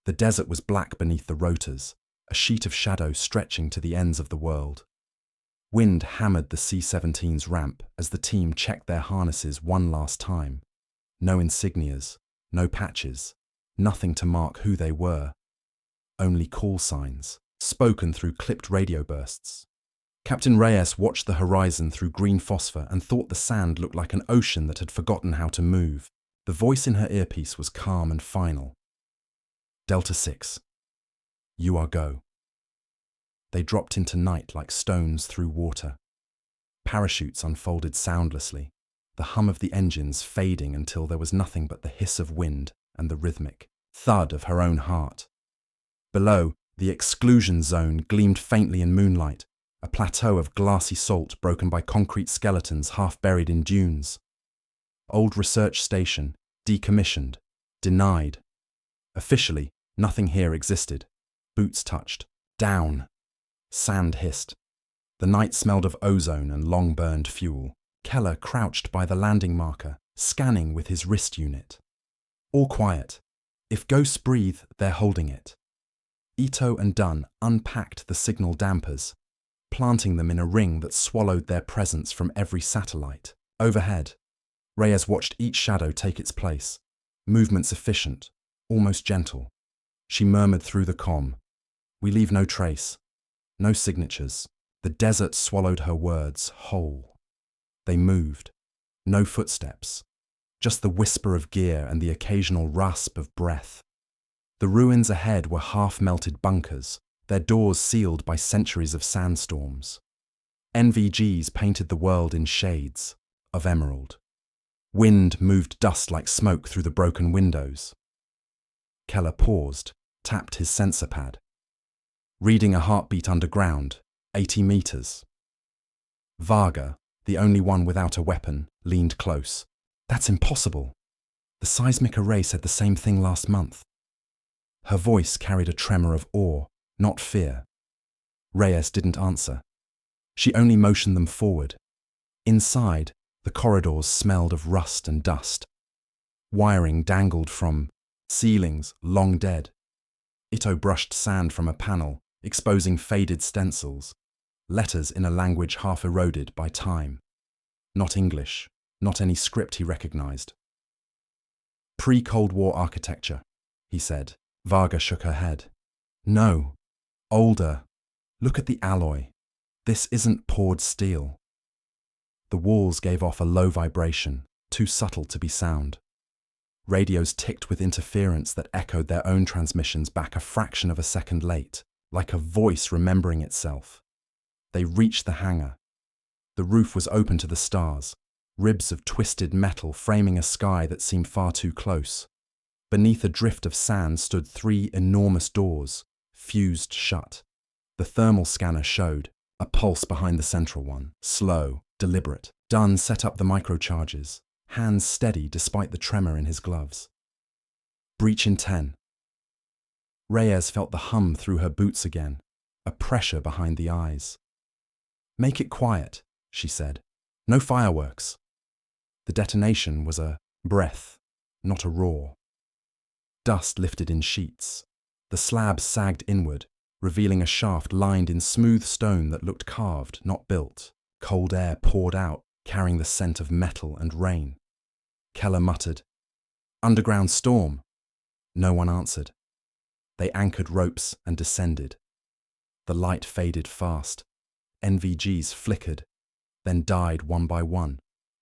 The desert was black beneath the rotors, a sheet of shadow stretching to the ends of the world. Wind hammered the C-17's ramp as the team checked their harnesses one last time. No insignias, no patches, nothing to mark who they were. Only call signs, spoken through clipped radio bursts. Captain Reyes watched the horizon through green phosphor and thought the sand looked like an ocean that had forgotten how to move. The voice in her earpiece was calm and final. Delta 6. You are go. They dropped into night like stones through water. Parachutes unfolded soundlessly, the hum of the engines fading until there was nothing but the hiss of wind and the rhythmic thud of her own heart. Below, the exclusion zone gleamed faintly in moonlight, a plateau of glassy salt broken by concrete skeletons half buried in dunes. Old research station, decommissioned, denied. Officially, nothing here existed. Boots touched. Down. Sand hissed. The night smelled of ozone and long-burned fuel. Keller crouched by the landing marker, scanning with his wrist unit. All quiet. If ghosts breathe, they're holding it. Ito and Dunn unpacked the signal dampers, planting them in a ring that swallowed their presence from every satellite. Overhead, Reyes watched each shadow take its place, movements efficient, almost gentle. She murmured through the comm, "We leave no trace, no signatures." The desert swallowed her words whole. They moved, no footsteps, just the whisper of gear and the occasional rasp of breath. The ruins ahead were half-melted bunkers, their doors sealed by centuries of sandstorms. NVGs painted the world in shades of emerald. Wind moved dust like smoke through the broken windows. Keller paused, tapped his sensor pad. Reading a heartbeat underground, 80 meters. Varga, the only one without a weapon, leaned close. "That's impossible. The seismic array said the same thing last month." Her voice carried a tremor of awe, not fear. Reyes didn't answer. She only motioned them forward. Inside, the corridors smelled of rust and dust. Wiring dangled from ceilings, long dead. Ito brushed sand from a panel, exposing faded stencils, letters in a language half eroded by time. Not English, not any script he recognized. "Pre-Cold War architecture," he said. Varga shook her head. "No. Older. Look at the alloy. This isn't poured steel." The walls gave off a low vibration, too subtle to be sound. Radios ticked with interference that echoed their own transmissions back a fraction of a second late, like a voice remembering itself. They reached the hangar. The roof was open to the stars, ribs of twisted metal framing a sky that seemed far too close. Beneath a drift of sand stood 3 enormous doors, fused shut. The thermal scanner showed a pulse behind the central one, slow, deliberate. Dunn set up the microcharges, hands steady despite the tremor in his gloves. "Breach in 10. Reyes felt the hum through her boots again, a pressure behind the eyes. "Make it quiet," she said. "No fireworks." The detonation was a breath, not a roar. Dust lifted in sheets. The slab sagged inward, revealing a shaft lined in smooth stone that looked carved, not built. Cold air poured out, carrying the scent of metal and rain. Keller muttered, "Underground storm." No one answered. They anchored ropes and descended. The light faded fast. NVGs flickered, then died one by one,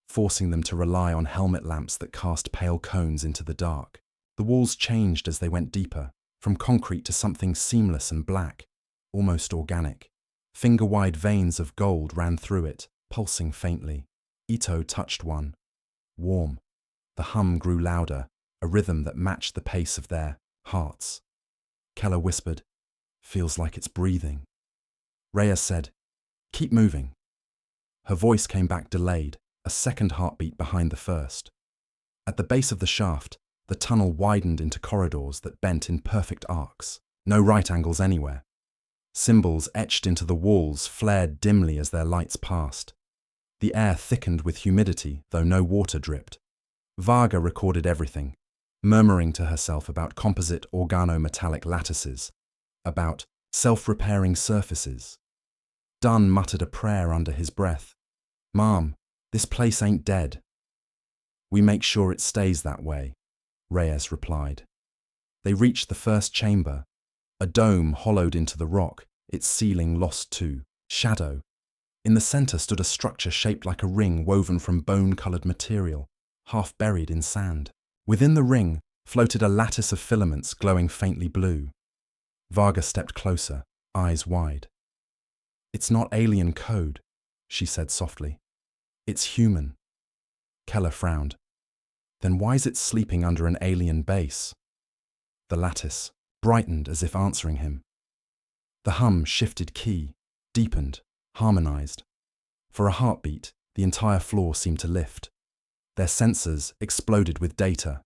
forcing them to rely on helmet lamps that cast pale cones into the dark. The walls changed as they went deeper, from concrete to something seamless and black, almost organic. Finger-wide veins of gold ran through it, pulsing faintly. Ito touched one. Warm. The hum grew louder, a rhythm that matched the pace of their hearts. Keller whispered, "Feels like it's breathing." Reyes said, "Keep moving." Her voice came back delayed, a second heartbeat behind the first. At the base of the shaft, the tunnel widened into corridors that bent in perfect arcs, no right angles anywhere. Symbols etched into the walls flared dimly as their lights passed. The air thickened with humidity, though no water dripped. Varga recorded everything. murmuring to herself about composite organometallic lattices, about self-repairing surfaces. Dunn muttered a prayer under his breath. "Mom, this place ain't dead." "We make sure it stays that way," Reyes replied. They reached the first chamber, a dome hollowed into the rock, its ceiling lost to shadow. In the center stood a structure shaped like a ring woven from bone-colored material, half buried in sand. Within the ring floated a lattice of filaments glowing faintly blue. Varga stepped closer, eyes wide. "It's not alien code," she said softly. "It's human." Keller frowned. "Then why's it sleeping under an alien base?" The lattice brightened as if answering him. The hum shifted key, deepened, harmonized. For a heartbeat, the entire floor seemed to lift. Their sensors exploded with data.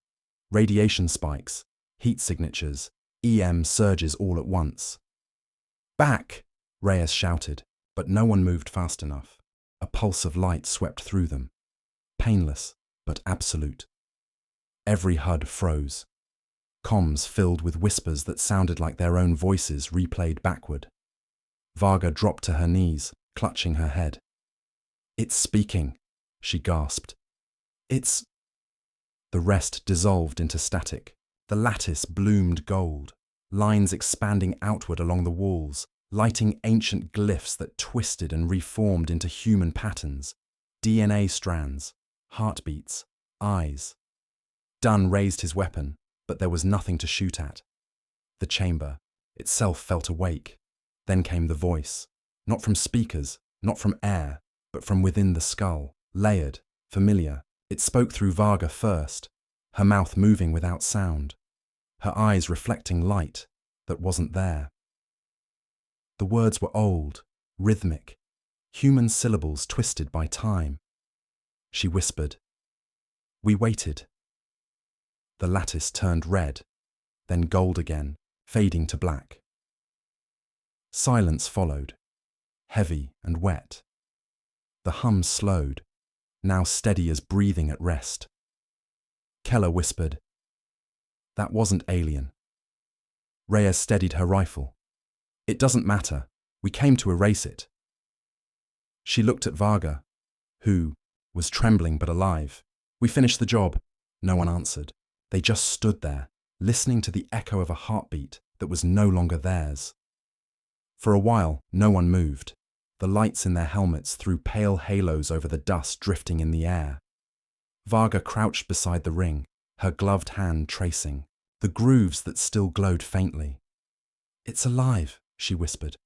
Radiation spikes, heat signatures, EM surges all at once. "Back!" Reyes shouted, but no one moved fast enough. A pulse of light swept through them. Painless, but absolute. Every HUD froze. Comms filled with whispers that sounded like their own voices replayed backward. Varga dropped to her knees, clutching her head. "It's speaking," she gasped. "It's—" The rest dissolved into static. The lattice bloomed gold, lines expanding outward along the walls, lighting ancient glyphs that twisted and reformed into human patterns, DNA strands, heartbeats, eyes. Dunn raised his weapon, but there was nothing to shoot at. The chamber itself felt awake. Then came the voice, not from speakers, not from air, but from within the skull, layered, familiar. It spoke through Varga first, her mouth moving without sound, her eyes reflecting light that wasn't there. The words were old, rhythmic, human syllables twisted by time. She whispered. "We waited." The lattice turned red, then gold again, fading to black. Silence followed, heavy and wet. The hum slowed, now steady as breathing at rest. Keller whispered, "That wasn't alien." Reyes steadied her rifle. "It doesn't matter. We came to erase it." She looked at Varga, who was trembling but alive. "We finished the job." No one answered. They just stood there, listening to the echo of a heartbeat that was no longer theirs. For a while, no one moved. The lights in their helmets threw pale halos over the dust drifting in the air. Varga crouched beside the ring, her gloved hand tracing the grooves that still glowed faintly. "It's alive," she whispered.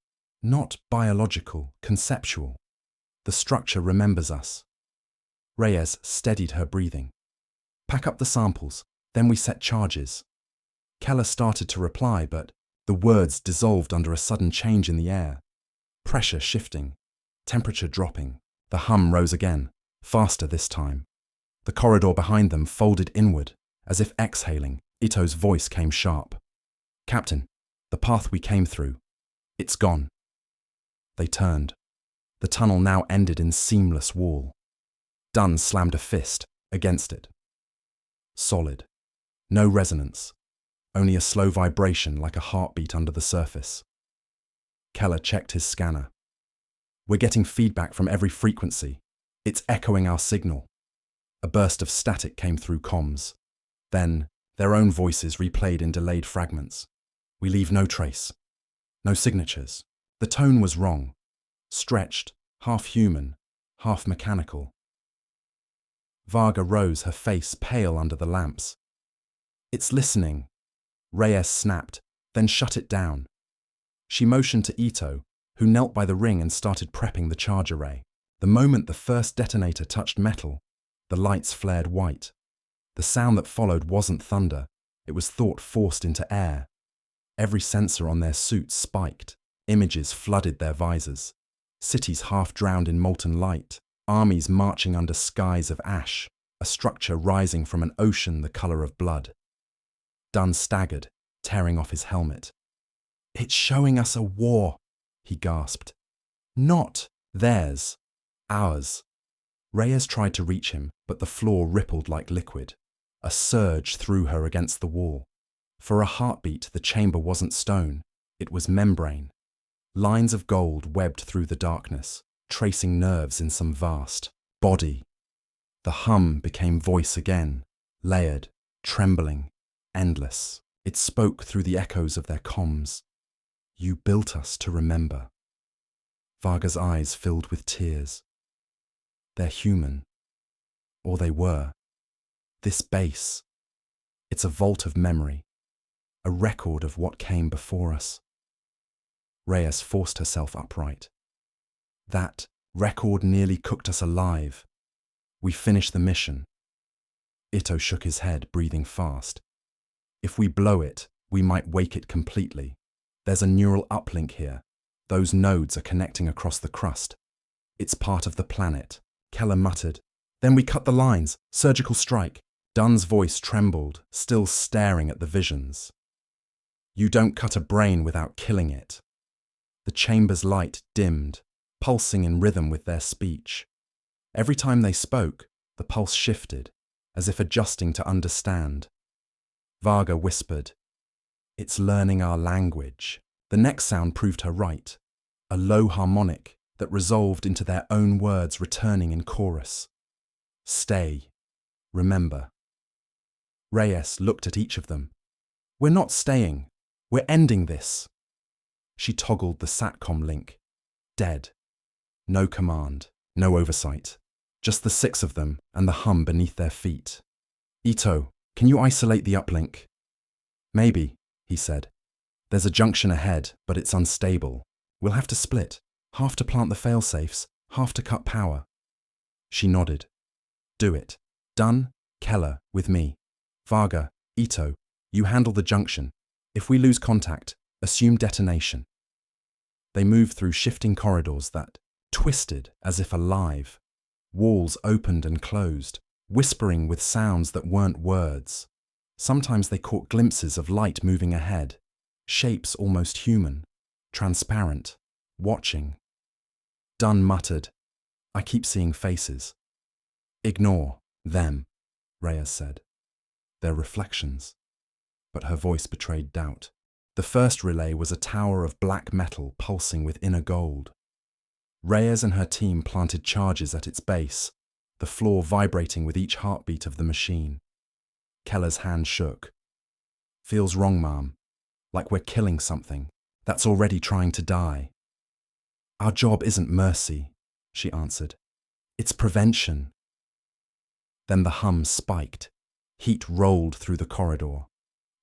"Not biological, conceptual. The structure remembers us." Reyes steadied her breathing. "Pack up the samples, then we set charges." Keller started to reply, but the words dissolved under a sudden change in the air. Pressure shifting, temperature dropping. The hum rose again, faster this time. The corridor behind them folded inward, as if exhaling. Ito's voice came sharp. "Captain, the path we came through, it's gone." They turned. The tunnel now ended in seamless wall. Dunn slammed a fist against it. Solid. No resonance. Only a slow vibration like a heartbeat under the surface. Keller checked his scanner. "We're getting feedback from every frequency. It's echoing our signal." A burst of static came through comms. Then, their own voices replayed in delayed fragments. "We leave no trace. No signatures." The tone was wrong. Stretched, half human, half mechanical. Varga rose, her face pale under the lamps. "It's listening." Reyes snapped, then shut it down. She motioned to Ito, who knelt by the ring and started prepping the charge array. The moment the first detonator touched metal, the lights flared white. The sound that followed wasn't thunder, it was thought forced into air. Every sensor on their suits spiked, images flooded their visors. Cities half drowned in molten light, armies marching under skies of ash, a structure rising from an ocean the color of blood. Dunn staggered, tearing off his helmet. "It's showing us a war," he gasped. "Not theirs, ours." Reyes tried to reach him, but the floor rippled like liquid. A surge threw her against the wall. For a heartbeat, the chamber wasn't stone, it was membrane. Lines of gold webbed through the darkness, tracing nerves in some vast body. The hum became voice again, layered, trembling, endless. It spoke through the echoes of their comms. You built us to remember. Varga's eyes filled with tears. They're human. Or they were. This base. It's a vault of memory. A record of what came before us. Reyes forced herself upright. That record nearly cooked us alive. We finished the mission. Ito shook his head, breathing fast. If we blow it, we might wake it completely. There's a neural uplink here. Those nodes are connecting across the crust. It's part of the planet. Keller muttered. Then we cut the lines. Surgical strike. Dunn's voice trembled, still staring at the visions. You don't cut a brain without killing it. The chamber's light dimmed, pulsing in rhythm with their speech. Every time they spoke, the pulse shifted, as if adjusting to understand. Varga whispered, "It's learning our language." The next sound proved her right, a low harmonic that resolved into their own words returning in chorus. Stay. Remember. Reyes looked at each of them. We're not staying. We're ending this. She toggled the SATCOM link. Dead. No command, no oversight. Just the six of them and the hum beneath their feet. Ito, can you isolate the uplink? Maybe, he said. There's a junction ahead, but it's unstable. We'll have to split. Half to plant the failsafes, half to cut power. She nodded. Do it. Dunn, Keller, with me. Varga, Ito, you handle the junction. If we lose contact, assume detonation. They moved through shifting corridors that twisted as if alive. Walls opened and closed, whispering with sounds that weren't words. Sometimes they caught glimpses of light moving ahead, shapes almost human, transparent, watching. Dunn muttered, I keep seeing faces. Ignore them, Reyes said. They're reflections. But her voice betrayed doubt. The first relay was a tower of black metal pulsing with inner gold. Reyes and her team planted charges at its base, the floor vibrating with each heartbeat of the machine. Keller's hand shook. Feels wrong, Ma'am. Like we're killing something that's already trying to die. Our job isn't mercy, she answered. It's prevention. Then the hum spiked. Heat rolled through the corridor.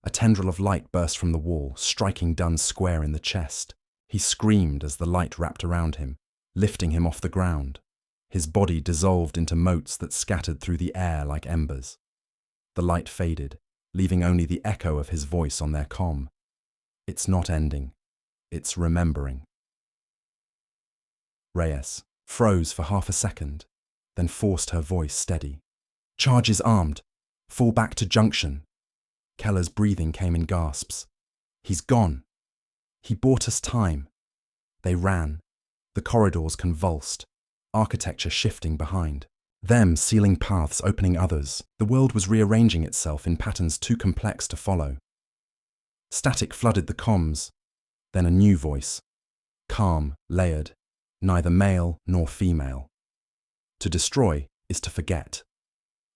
A tendril of light burst from the wall, striking Dunn square in the chest. He screamed as the light wrapped around him, lifting him off the ground. His body dissolved into motes that scattered through the air like embers. The light faded, leaving only the echo of his voice on their comm. It's not ending. It's remembering. Reyes froze for half a second, then forced her voice steady. Charges armed. Fall back to junction. Keller's breathing came in gasps. He's gone. He bought us time. They ran. The corridors convulsed, architecture shifting behind. Them sealing paths, opening others. The world was rearranging itself in patterns too complex to follow. Static flooded the comms. Then a new voice. Calm, layered, neither male nor female. To destroy is to forget.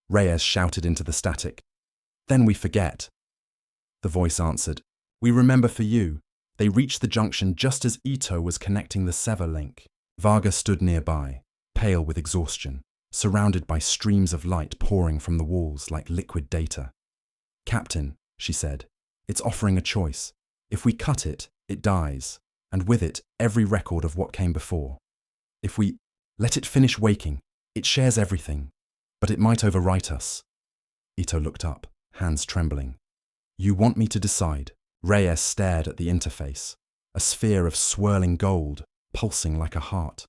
Reyes shouted into the static. Then we forget. The voice answered. We remember for you. They reached the junction just as Ito was connecting the sever link. Varga stood nearby, pale with exhaustion, surrounded by streams of light pouring from the walls like liquid data. Captain, she said, it's offering a choice. If we cut it, it dies, and with it, every record of what came before. If we let it finish waking, it shares everything, but it might overwrite us. Ito looked up, hands trembling. You want me to decide? Reyes stared at the interface, a sphere of swirling gold, pulsing like a heart.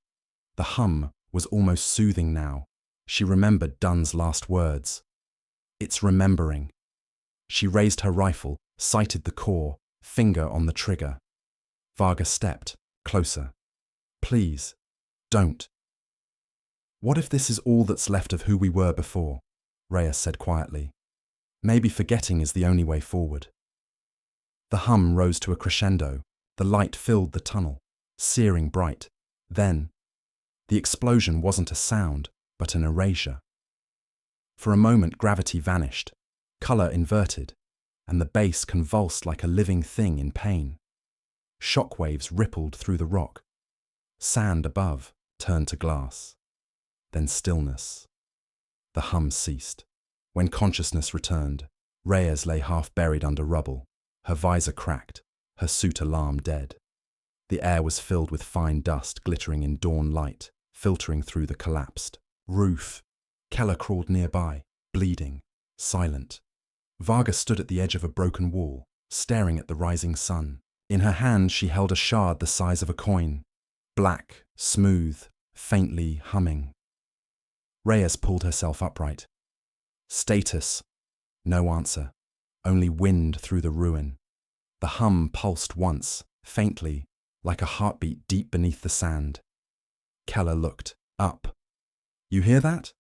The hum was almost soothing now. She remembered Dunn's last words. It's remembering. She raised her rifle, sighted the core, finger on the trigger. Varga stepped, closer. Please, don't. What if this is all that's left of who we were before? Reyes said quietly. Maybe forgetting is the only way forward. The hum rose to a crescendo. The light filled the tunnel, searing bright. Then, the explosion wasn't a sound, but an erasure. For a moment, gravity vanished, color inverted, and the base convulsed like a living thing in pain. Shockwaves rippled through the rock. Sand above turned to glass. Then stillness. The hum ceased. When consciousness returned, Reyes lay half buried under rubble, her visor cracked, her suit alarm dead. The air was filled with fine dust glittering in dawn light, filtering through the collapsed roof. Keller crawled nearby, bleeding, silent. Varga stood at the edge of a broken wall, staring at the rising sun. In her hand she held a shard the size of a coin, black, smooth, faintly humming. Reyes pulled herself upright. Status. No answer. Only wind through the ruin. The hum pulsed once, faintly, like a heartbeat deep beneath the sand. Keller looked up. You hear that?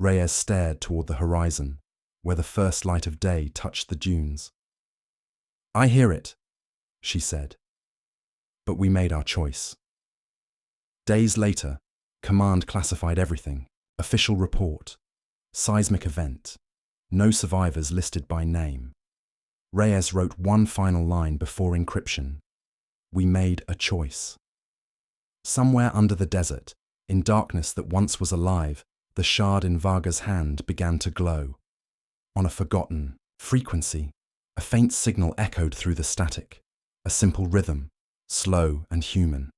Reyes stared toward the horizon, where the first light of day touched the dunes. I hear it, she said. But we made our choice. Days later, Command classified everything. Official report. Seismic event. No survivors listed by name. Reyes wrote one final line before encryption. We made a choice. Somewhere under the desert, in darkness that once was alive, the shard in Varga's hand began to glow. On a forgotten frequency, a faint signal echoed through the static, a simple rhythm, slow and human.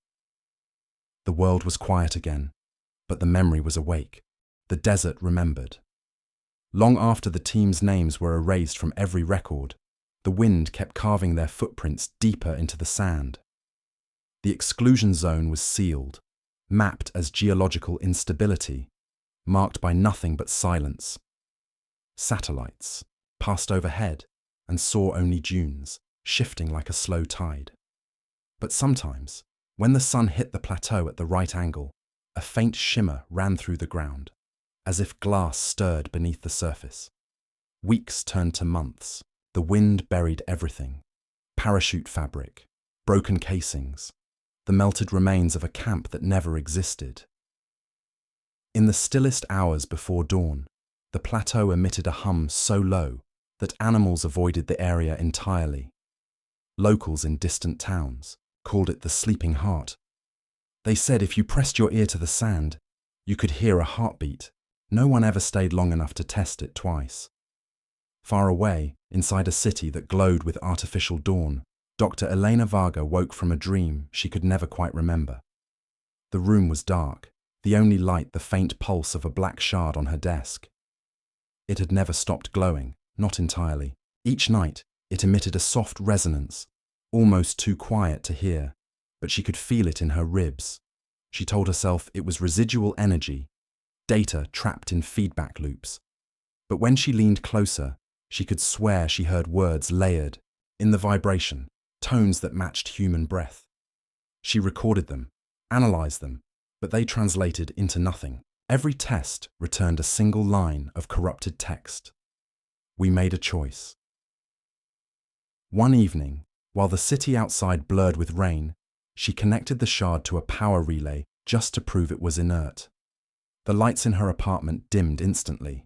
The world was quiet again, but the memory was awake. The desert remembered. Long after the team's names were erased from every record, the wind kept carving their footprints deeper into the sand. The exclusion zone was sealed, mapped as geological instability, marked by nothing but silence. Satellites passed overhead and saw only dunes, shifting like a slow tide. But sometimes, when the sun hit the plateau at the right angle, a faint shimmer ran through the ground, as if glass stirred beneath the surface. Weeks turned to months. The wind buried everything. Parachute fabric, broken casings, the melted remains of a camp that never existed. In the stillest hours before dawn, the plateau emitted a hum so low that animals avoided the area entirely. Locals in distant towns called it the sleeping heart. They said if you pressed your ear to the sand, you could hear a heartbeat. No one ever stayed long enough to test it twice. Far away, inside a city that glowed with artificial dawn, Dr. Elena Varga woke from a dream she could never quite remember. The room was dark, the only light the faint pulse of a black shard on her desk. It had never stopped glowing, not entirely. Each night, it emitted a soft resonance, almost too quiet to hear, but she could feel it in her ribs. She told herself it was residual energy, data trapped in feedback loops. But when she leaned closer, she could swear she heard words layered, in the vibration, tones that matched human breath. She recorded them, analyzed them, but they translated into nothing. Every test returned a single line of corrupted text. We made a choice. One evening, while the city outside blurred with rain, she connected the shard to a power relay just to prove it was inert. The lights in her apartment dimmed instantly.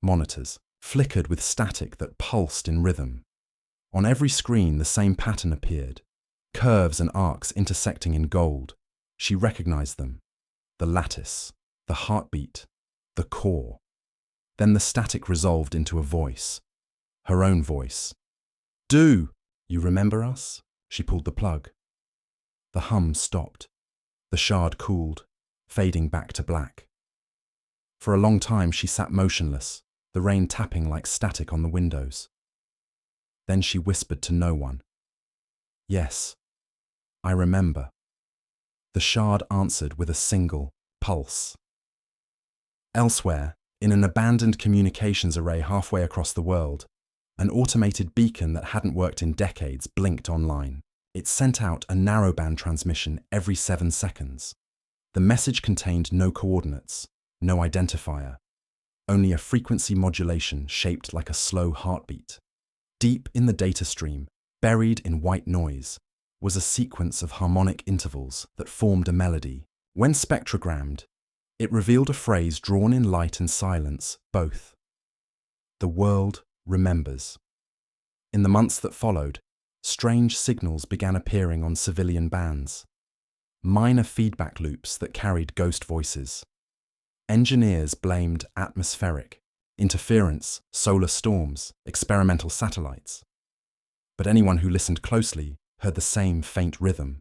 Monitors flickered with static that pulsed in rhythm. On every screen the same pattern appeared, curves and arcs intersecting in gold. She recognized them. The lattice, the heartbeat, the core. Then the static resolved into a voice. Her own voice. Do you remember us? She pulled the plug. The hum stopped. The shard cooled, fading back to black. For a long time she sat motionless, the rain tapping like static on the windows. Then she whispered to no one. Yes, I remember. The shard answered with a single pulse. Elsewhere, in an abandoned communications array halfway across the world, an automated beacon that hadn't worked in decades blinked online. It sent out a narrowband transmission every 7 seconds. The message contained no coordinates, no identifier, only a frequency modulation shaped like a slow heartbeat. Deep in the data stream, buried in white noise, was a sequence of harmonic intervals that formed a melody. When spectrogrammed, it revealed a phrase drawn in light and silence, both. The world remembers. In the months that followed, strange signals began appearing on civilian bands. Minor feedback loops that carried ghost voices. Engineers blamed atmospheric, interference, solar storms, experimental satellites. But anyone who listened closely heard the same faint rhythm.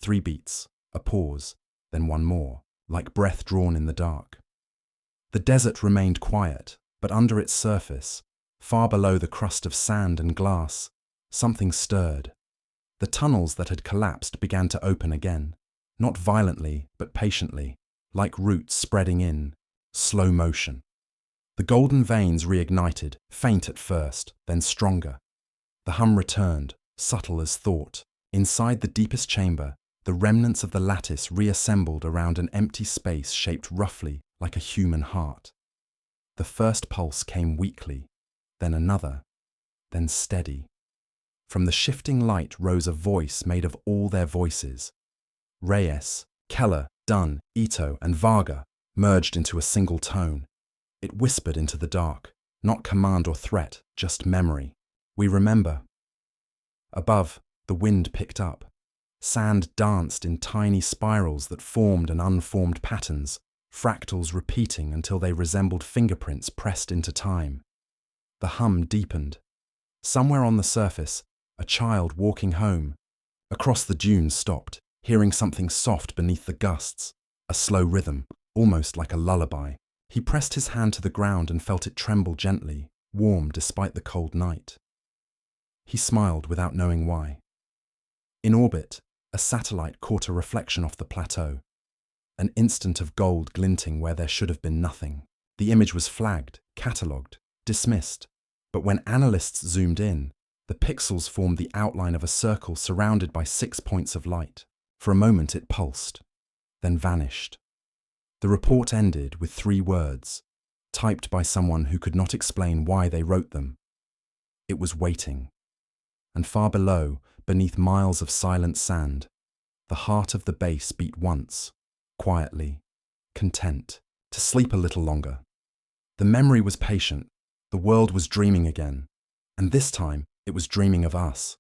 3 beats, a pause, then one more, like breath drawn in the dark. The desert remained quiet, but under its surface, far below the crust of sand and glass, something stirred. The tunnels that had collapsed began to open again, not violently, but patiently, like roots spreading in, slow motion. The golden veins reignited, faint at first, then stronger. The hum returned, subtle as thought. Inside the deepest chamber, the remnants of the lattice reassembled around an empty space shaped roughly like a human heart. The first pulse came weakly, then another, then steady. From the shifting light rose a voice made of all their voices. Reyes, Keller, Dunn, Ito, and Varga merged into a single tone. It whispered into the dark, not command or threat, just memory. We remember. Above, the wind picked up. Sand danced in tiny spirals that formed and unformed patterns, fractals repeating until they resembled fingerprints pressed into time. The hum deepened. Somewhere on the surface, a child walking home. Across the dunes stopped, hearing something soft beneath the gusts, a slow rhythm, almost like a lullaby. He pressed his hand to the ground and felt it tremble gently, warm despite the cold night. He smiled without knowing why. In orbit, a satellite caught a reflection off the plateau, an instant of gold glinting where there should have been nothing. The image was flagged, catalogued, dismissed, but when analysts zoomed in, the pixels formed the outline of a circle surrounded by 6 points of light. For a moment it pulsed, then vanished. The report ended with 3 words, typed by someone who could not explain why they wrote them. It was waiting. And far below, beneath miles of silent sand, the heart of the base beat once, quietly, content, to sleep a little longer. The memory was patient, the world was dreaming again, and this time it was dreaming of us.